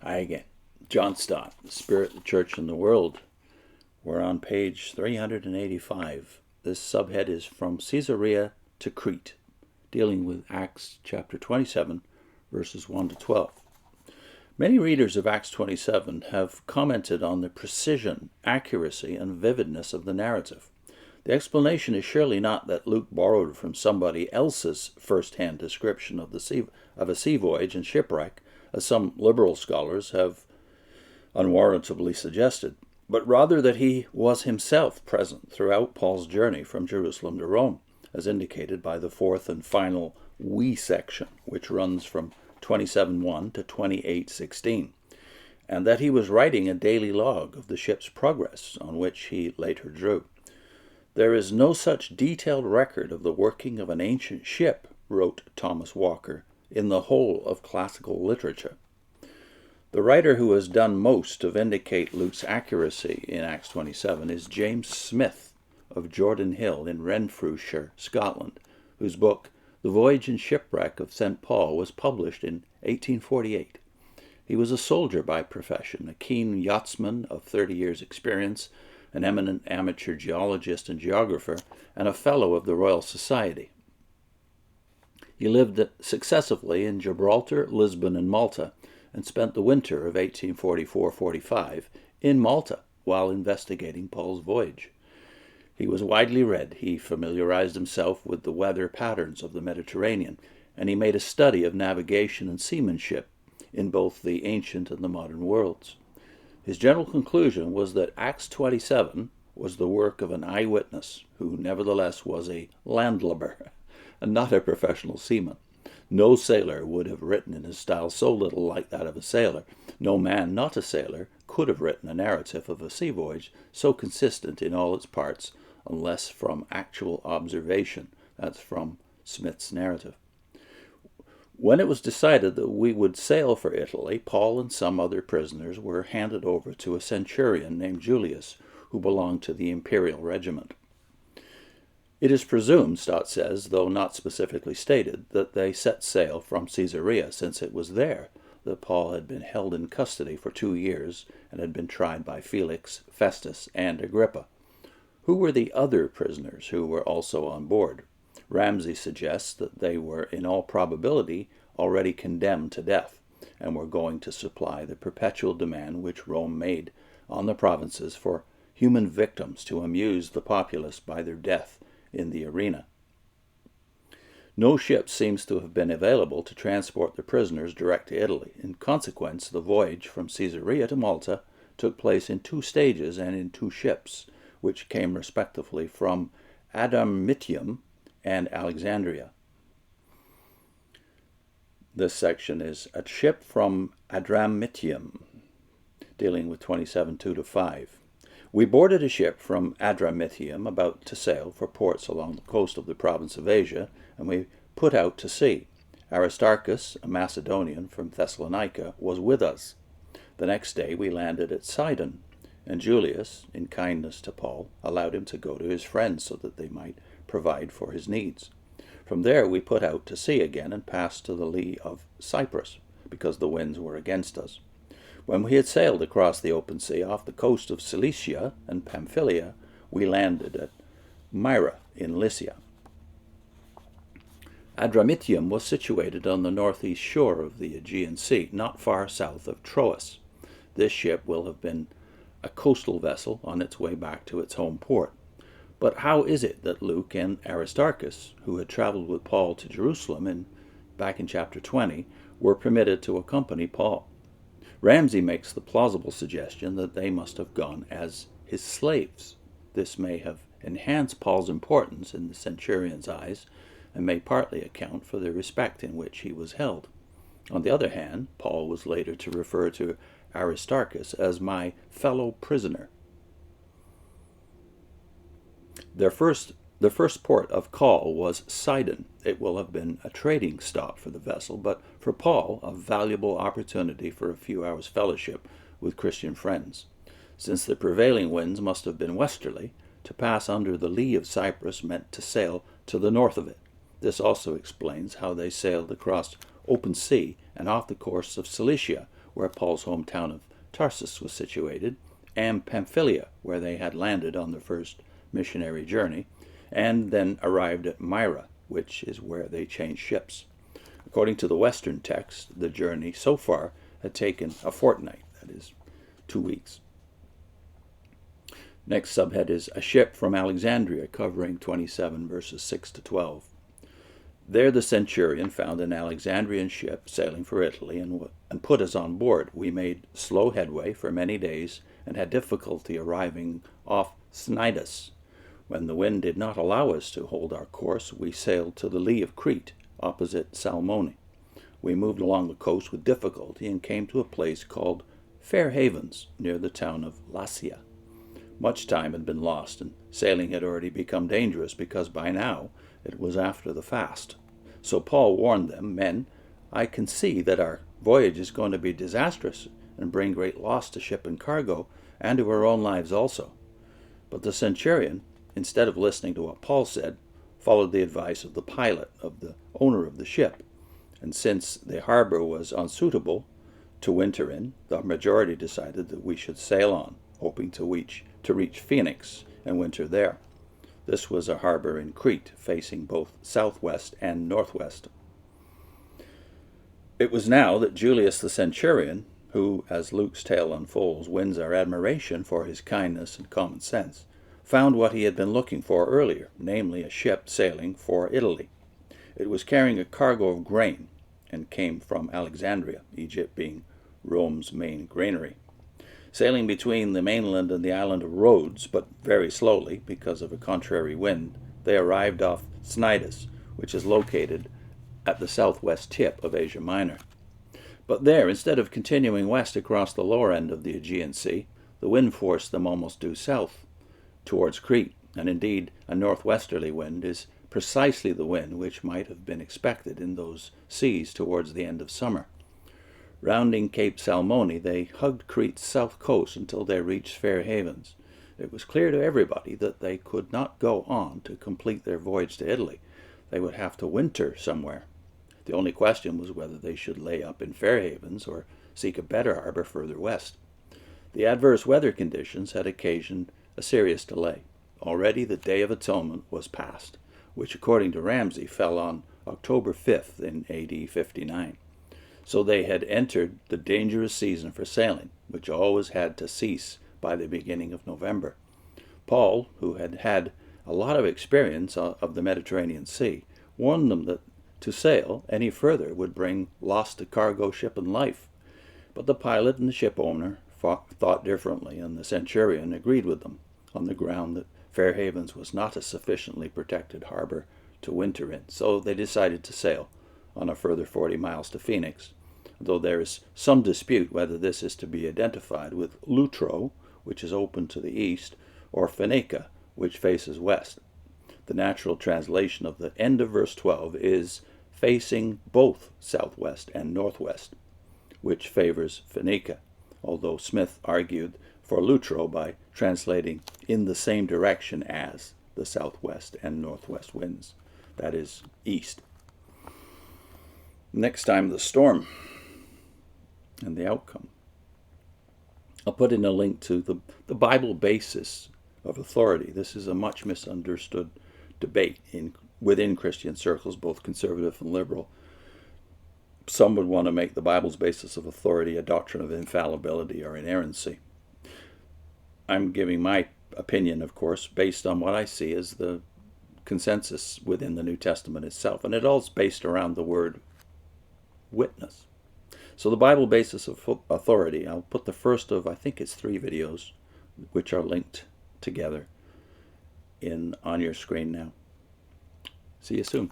Hi again. John Stott, The Spirit, the Church, and the World. We're on page 385. This subhead is From Caesarea to Crete, dealing with Acts chapter 27, verses 1 to 12. Many readers of Acts 27 have commented on the precision, accuracy, and vividness of the narrative. The explanation is surely not that Luke borrowed from somebody else's first-hand description of a sea voyage and shipwreck, as some liberal scholars have unwarrantably suggested, but rather that he was himself present throughout Paul's journey from Jerusalem to Rome, as indicated by the fourth and final "we" section, which runs from 27:1 to 28:16, and that he was writing a daily log of the ship's progress, on which he later drew. There is no such detailed record of the working of an ancient ship, wrote Thomas Walker, in the whole of classical literature. The writer who has done most to vindicate Luke's accuracy in Acts 27 is James Smith of Jordan Hill in Renfrewshire, Scotland, whose book, The Voyage and Shipwreck of St. Paul, was published in 1848. He was a soldier by profession, a keen yachtsman of 30 years' experience, an eminent amateur geologist and geographer, and a Fellow of the Royal Society. He lived successively in Gibraltar, Lisbon, and Malta, and spent the winter of 1844-45 in Malta while investigating Paul's voyage. He was widely read. He familiarized himself with the weather patterns of the Mediterranean, and he made a study of navigation and seamanship in both the ancient and the modern worlds. His general conclusion was that Acts 27 was the work of an eyewitness who nevertheless was a landlubber and not a professional seaman. No sailor would have written in a style so little like that of a sailor. No man, not a sailor, could have written a narrative of a sea voyage so consistent in all its parts, unless from actual observation. That's from Smith's narrative. When it was decided that we would sail for Italy, Paul and some other prisoners were handed over to a centurion named Julius, who belonged to the imperial regiment. It is presumed, Stott says, though not specifically stated, that they set sail from Caesarea, since it was there that Paul had been held in custody for 2 years and had been tried by Felix, Festus, and Agrippa. Who were the other prisoners who were also on board? Ramsay suggests that they were, in all probability, already condemned to death, and were going to supply the perpetual demand which Rome made on the provinces for human victims to amuse the populace by their death in the arena. No ship seems to have been available to transport the prisoners direct to Italy. In consequence, the voyage from Caesarea to Malta took place in 2 stages and in 2 ships, which came respectively from Adramyttium and Alexandria. This section is a ship from Adramyttium, dealing with 27:2 to 5. We boarded a ship from Adramyttium about to sail for ports along the coast of the province of Asia, and we put out to sea. Aristarchus, a Macedonian from Thessalonica, was with us. The next day we landed at Sidon, and Julius, in kindness to Paul, allowed him to go to his friends so that they might provide for his needs. From there we put out to sea again and passed to the lee of Cyprus, because the winds were against us. When we had sailed across the open sea off the coast of Cilicia and Pamphylia, we landed at Myra in Lycia. Adramyttium was situated on the northeast shore of the Aegean Sea, not far south of Troas. This ship will have been a coastal vessel on its way back to its home port. But how is it that Luke and Aristarchus, who had traveled with Paul to Jerusalem back in chapter 20, were permitted to accompany Paul? Ramsay makes the plausible suggestion that they must have gone as his slaves. This may have enhanced Paul's importance in the centurion's eyes, and may partly account for the respect in which he was held. On the other hand, Paul was later to refer to Aristarchus as my fellow prisoner. The first port of call was Sidon. It will have been a trading stop for the vessel, but for Paul, a valuable opportunity for a few hours' fellowship with Christian friends. Since the prevailing winds must have been westerly, to pass under the lee of Cyprus meant to sail to the north of it. This also explains how they sailed across open sea and off the coast of Cilicia, where Paul's hometown of Tarsus was situated, and Pamphylia, where they had landed on their first missionary journey, and then arrived at Myra, which is where they changed ships. According to the Western text, the journey so far had taken a fortnight, that is, 2 weeks. Next subhead is a ship from Alexandria, covering 27 verses 6 to 12. There the centurion found an Alexandrian ship sailing for Italy and put us on board. We made slow headway for many days and had difficulty arriving off Cnidus. When the wind did not allow us to hold our course, we sailed to the lee of Crete, opposite Salmone. We moved along the coast with difficulty and came to a place called Fair Havens, near the town of Lasea. Much time had been lost, and sailing had already become dangerous because by now it was after the fast. So Paul warned them, "Men, I can see that our voyage is going to be disastrous and bring great loss to ship and cargo, and to our own lives also." But the centurion, instead of listening to what Paul said, followed the advice of the pilot, of the owner of the ship. And since the harbor was unsuitable to winter in, the majority decided that we should sail on, hoping to reach Phoenix and winter there. This was a harbor in Crete, facing both southwest and northwest. It was now that Julius the centurion, who, as Luke's tale unfolds, wins our admiration for his kindness and common sense, found what he had been looking for earlier, namely a ship sailing for Italy. It was carrying a cargo of grain and came from Alexandria, Egypt being Rome's main granary. Sailing between the mainland and the island of Rhodes, but very slowly because of a contrary wind, they arrived off Cnidus, which is located at the southwest tip of Asia Minor. But there, instead of continuing west across the lower end of the Aegean Sea, the wind forced them almost due south, towards Crete, and indeed a northwesterly wind is precisely the wind which might have been expected in those seas towards the end of summer. Rounding Cape Salmone, they hugged Crete's south coast until they reached Fair Havens. It was clear to everybody that they could not go on to complete their voyage to Italy. They would have to winter somewhere. The only question was whether they should lay up in Fair Havens or seek a better harbor further west. The adverse weather conditions had occasioned a serious delay. Already the Day of Atonement was past, which according to Ramsay fell on October 5th in AD 59. So they had entered the dangerous season for sailing, which always had to cease by the beginning of November. Paul, who had had a lot of experience of the Mediterranean Sea, warned them that to sail any further would bring loss to cargo, ship, and life. But the pilot and the ship owner thought differently, and the centurion agreed with them on the ground that Fair Havens was not a sufficiently protected harbor to winter in. So they decided to sail on a further 40 miles to Phoenix, though there is some dispute whether this is to be identified with Lutro, which is open to the east, or Phoenicia, which faces west. The natural translation of the end of verse 12 is facing both southwest and northwest, which favors Phoenicia, although Smith argued for Lutro by translating in the same direction as the southwest and northwest winds, that is, east. Next time, the storm and the outcome. I'll put in a link to the Bible basis of authority. This is a much misunderstood debate within Christian circles, both conservative and liberal. Some would want to make the Bible's basis of authority a doctrine of infallibility or inerrancy. I'm giving my opinion, of course, based on what I see as the consensus within the New Testament itself, and it all's based around the word witness. So the Bible basis of authority, I'll put the first of, I think it's 3 videos, which are linked together on your screen now. See you soon.